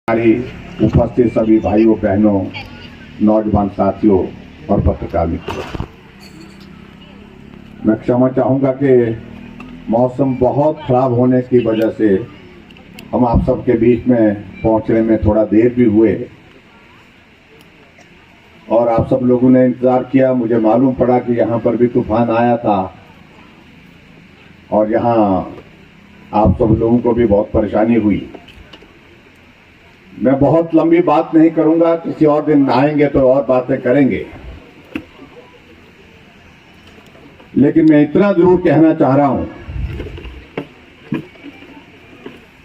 हमारी उपस्थित सभी भाइयों बहनों, नौजवान साथियों और पत्रकार मित्रों, मैं क्षमा चाहूंगा कि मौसम बहुत खराब होने की वजह से हम आप सबके बीच में पहुंचने में थोड़ा देर भी हुए और आप सब लोगों ने इंतजार किया। मुझे मालूम पड़ा कि यहाँ पर भी तूफान आया था और यहाँ आप सब लोगों को भी बहुत परेशानी हुई। मैं बहुत लंबी बात नहीं करूंगा, किसी और दिन आएंगे तो और बातें करेंगे, लेकिन मैं इतना जरूर कहना चाह रहा हूं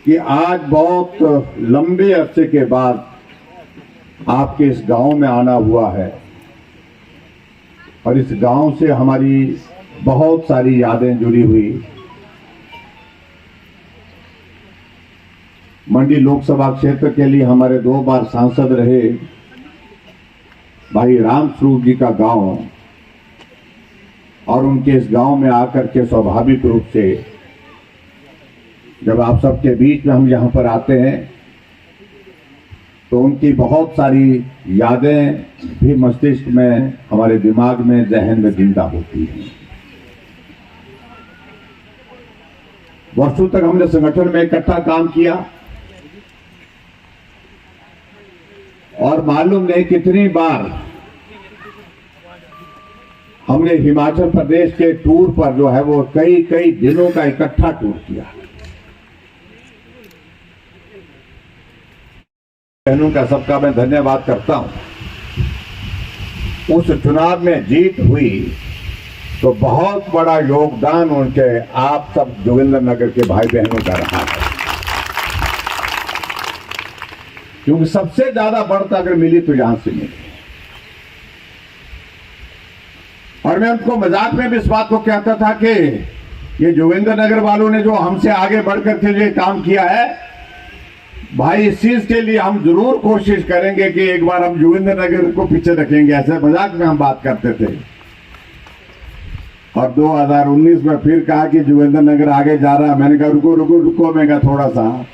कि आज बहुत लंबे अरसे के बाद आपके इस गांव में आना हुआ है और इस गांव से हमारी बहुत सारी यादें जुड़ी हुई। मंडी लोकसभा क्षेत्र के लिए हमारे 2 बार सांसद रहे भाई राम स्वरूप जी का गांव, और उनके इस गांव में आकर के स्वाभाविक रूप से जब आप सबके बीच में हम यहां पर आते हैं तो उनकी बहुत सारी यादें भी मस्तिष्क में, हमारे दिमाग में, जहन में जिंदा होती हैं। वर्षों तक हमने संगठन में इकट्ठा काम किया और मालूम नहीं कितनी बार हमने हिमाचल प्रदेश के टूर पर जो है वो कई कई दिनों का इकट्ठा टूर किया। बहनों का सबका मैं धन्यवाद करता हूं। उस चुनाव में जीत हुई तो बहुत बड़ा योगदान उनके आप सब जोगिंद्रनगर के भाई बहनों का रहा है, क्योंकि सबसे ज्यादा बढ़त अगर मिली तो यहां से मिली। और मैं उनको मजाक में भी इस बात को कहता था कि ये जोगिंद्रनगर वालों ने जो हमसे आगे बढ़कर के लिए काम किया है भाई, इस चीज के लिए हम जरूर कोशिश करेंगे कि एक बार हम जोगिंद्रनगर को पीछे रखेंगे। ऐसे मजाक में हम बात करते थे और 2019 में फिर कहा कि जोगिंद्रनगर आगे जा रहा है। मैंने कहा रुको रुको रुको, मैं कहा थोड़ा सा,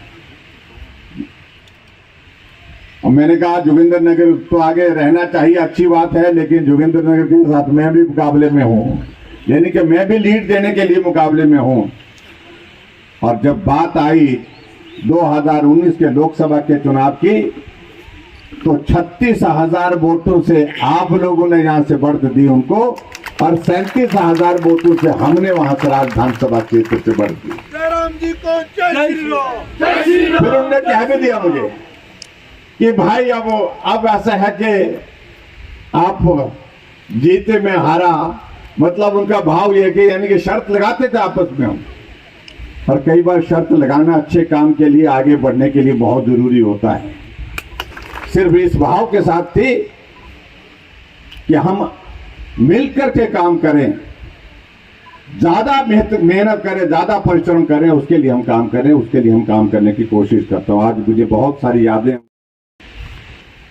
और मैंने कहा जोगिंद्रनगर तो आगे रहना चाहिए, अच्छी बात है, लेकिन जोगिंद्रनगर के साथ मैं भी मुकाबले में हूं, यानी कि मैं भी लीड देने के लिए मुकाबले में हूं। और जब बात आई 2019 के लोकसभा के चुनाव की तो 36,000 वोटों से आप लोगों ने यहां से बढ़त दी उनको और 37,000 वोटों से हमने वहां से विधानसभा क्षेत्र से बढ़ दी। फिर उन्होंने कह भी दिया मुझे कि भाई अब ऐसा है कि आप जीते में हारा, मतलब उनका भाव यह कि यानी कि शर्त लगाते थे आपस में हम, और कई बार शर्त लगाना अच्छे काम के लिए, आगे बढ़ने के लिए बहुत जरूरी होता है। सिर्फ इस भाव के साथ थी कि हम मिलकर के काम करें, ज्यादा मेहनत करें, ज्यादा परिश्रम करें, उसके लिए हम काम करें, उसके लिए हम काम करने की कोशिश करता हूं। आज मुझे बहुत सारी यादें,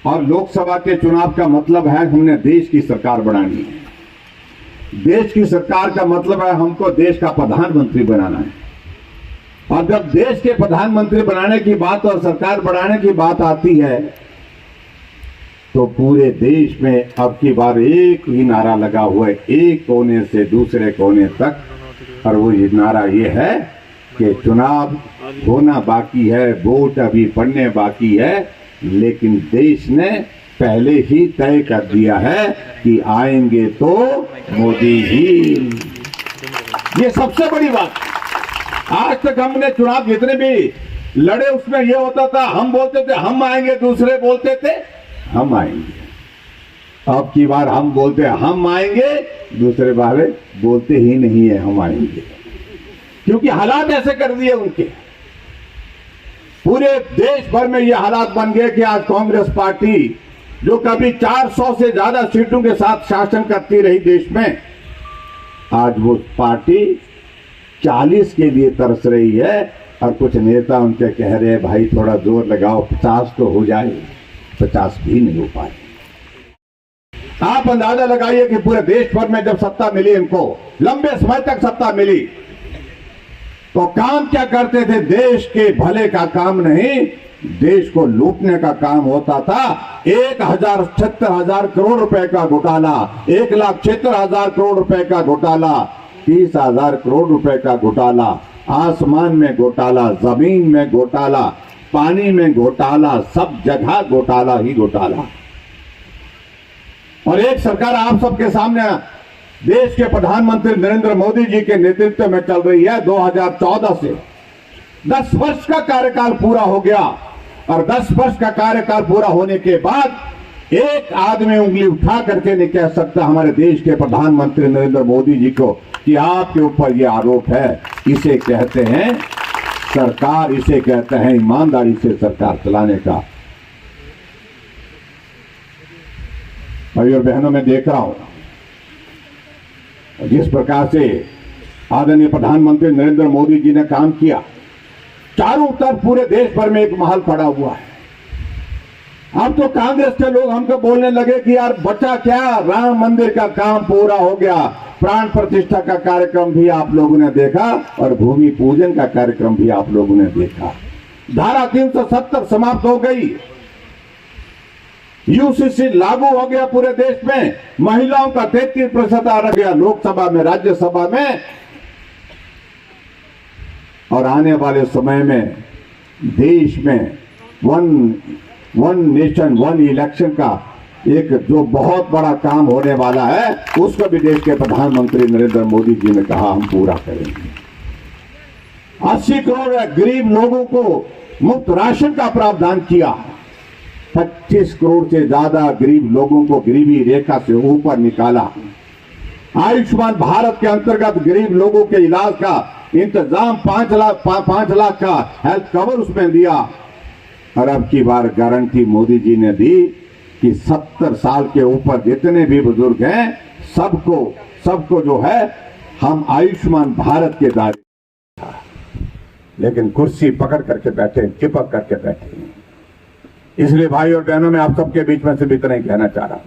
और लोकसभा के चुनाव का मतलब है हमने देश की सरकार बनानी है। देश की सरकार का मतलब है हमको देश का प्रधानमंत्री बनाना है, और जब देश के प्रधानमंत्री बनाने की बात और सरकार बनाने की बात आती है तो पूरे देश में अब की बार एक ही नारा लगा हुआ है, एक कोने से दूसरे कोने तक, और वो ये नारा ये है कि चुनाव होना बाकी है, वोट अभी पड़ने बाकी है, लेकिन देश ने पहले ही तय कर दिया है कि आएंगे तो मोदी ही। ये सबसे बड़ी बात। आज तक हमने चुनाव जितने भी लड़े उसमें यह होता था, हम बोलते थे हम आएंगे, दूसरे बोलते थे हम आएंगे। अब की बार हम बोलते हैं हम आएंगे, दूसरे वाले बोलते ही नहीं है हम आएंगे, क्योंकि हालात ऐसे कर दिए उनके। पूरे देश भर में ये हालात बन गए कि आज कांग्रेस पार्टी जो कभी 400 से ज्यादा सीटों के साथ शासन करती रही देश में, आज वो पार्टी 40 के लिए तरस रही है, और कुछ नेता उनके कह रहे हैं भाई थोड़ा जोर लगाओ, 50 तो हो जाए, 50 भी नहीं हो पाए। आप अंदाजा लगाइए कि पूरे देश भर में जब सत्ता मिली, इनको लंबे समय तक सत्ता मिली, तो काम क्या करते थे? देश के भले का काम नहीं, देश को लूटने का काम होता था। 1,76,000 करोड़ रुपए का घोटाला, 1,76,000 करोड़ रुपए का घोटाला, 30,000 करोड़ रुपए का घोटाला, आसमान में घोटाला, जमीन में घोटाला, पानी में घोटाला, सब जगह घोटाला ही घोटाला। और एक सरकार आप सबके सामने देश के प्रधानमंत्री नरेंद्र मोदी जी के नेतृत्व में चल रही है। 2014 से 10 वर्ष का कार्यकाल पूरा हो गया और 10 वर्ष का कार्यकाल पूरा होने के बाद एक आदमी उंगली उठा करके नहीं कह सकता हमारे देश के प्रधानमंत्री नरेंद्र मोदी जी को कि आपके ऊपर ये आरोप है। इसे कहते हैं सरकार, इसे कहते हैं ईमानदारी से सरकार चलाने का। भाई और बहनों, मैं देख रहा हूं जिस प्रकार से आदरणीय प्रधानमंत्री नरेंद्र मोदी जी ने काम किया, चारों तरफ पूरे देश भर में एक माहौल खड़ा हुआ है। अब तो कांग्रेस के लोग हमको बोलने लगे कि यार बचा क्या, राम मंदिर का काम पूरा हो गया, प्राण प्रतिष्ठा का कार्यक्रम भी आप लोगों ने देखा और भूमि पूजन का कार्यक्रम भी आप लोगों ने देखा। धारा 370 समाप्त हो गई, यूसीसी लागू हो गया पूरे देश में, महिलाओं का 33% आ गया लोकसभा में, राज्यसभा में। और आने वाले समय में देश में वन नेशन वन इलेक्शन का एक जो बहुत बड़ा काम होने वाला है, उसको भी देश के प्रधानमंत्री नरेंद्र मोदी जी ने कहा हम पूरा करेंगे। 80 करोड़ गरीब लोगों को मुफ्त राशन का प्रावधान किया। 25 करोड़ से ज्यादा गरीब लोगों को गरीबी रेखा से ऊपर निकाला। आयुष्मान भारत के अंतर्गत गरीब लोगों के इलाज का इंतजाम 5 लाख का हेल्थ कवर उसमें दिया। और अब की बार गारंटी मोदी जी ने दी कि 70 साल के ऊपर जितने भी बुजुर्ग हैं सबको जो है हम आयुष्मान भारत के दायरे। लेकिन कुर्सी पकड़ करके बैठे, चिपक करके बैठे। इसलिए भाई और बहनों, मैं आप सबके बीच में सिर्फ इतना ही कहना चाह रहा हूं,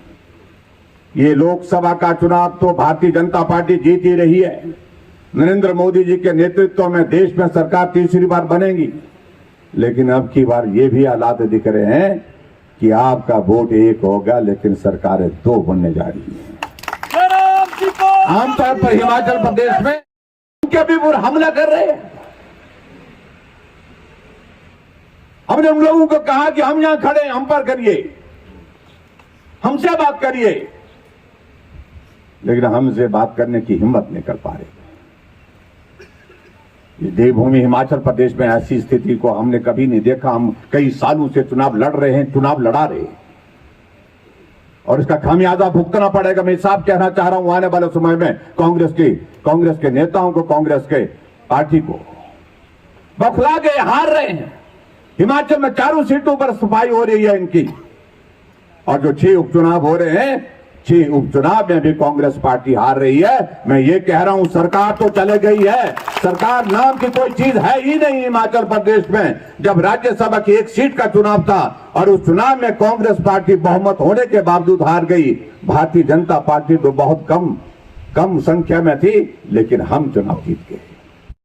ये लोकसभा का चुनाव तो भारतीय जनता पार्टी जीत ही रही है। नरेंद्र मोदी जी के नेतृत्व में देश में सरकार तीसरी बार बनेगी। लेकिन अब की बार ये भी हालात दिख रहे हैं कि आपका वोट 1 होगा लेकिन सरकारें 2 बनने जा रही है। आमतौर पर हिमाचल प्रदेश में उनके भी वो हमला कर रहे हैं। हमने उन लोगों को कहा कि हम यहां खड़े हैं, हम पर करिए, हमसे बात करिए, लेकिन हमसे बात करने की हिम्मत नहीं कर पा रहे। ये देवभूमि हिमाचल प्रदेश में ऐसी स्थिति को हमने कभी नहीं देखा। हम कई सालों से चुनाव लड़ रहे हैं, चुनाव लड़ा रहे हैं और इसका खामियाजा भुगतना पड़ेगा। मैं साफ कहना चाह रहा हूं, आने वाले समय में कांग्रेस के नेताओं को, कांग्रेस के पार्टी को बौखला के हार रहे हैं। हिमाचल में 4 सीटों पर सफाई हो रही है इनकी, और जो 6 उपचुनाव हो रहे हैं, 6 उपचुनाव में भी कांग्रेस पार्टी हार रही है। मैं ये कह रहा हूं, सरकार तो चले गई है, सरकार नाम की कोई चीज है ही नहीं हिमाचल प्रदेश में। जब राज्यसभा की 1 सीट का चुनाव था और उस चुनाव में कांग्रेस पार्टी बहुमत होने के बावजूद हार गई। भारतीय जनता पार्टी तो बहुत कम संख्या में थी, लेकिन हम चुनाव जीत गए।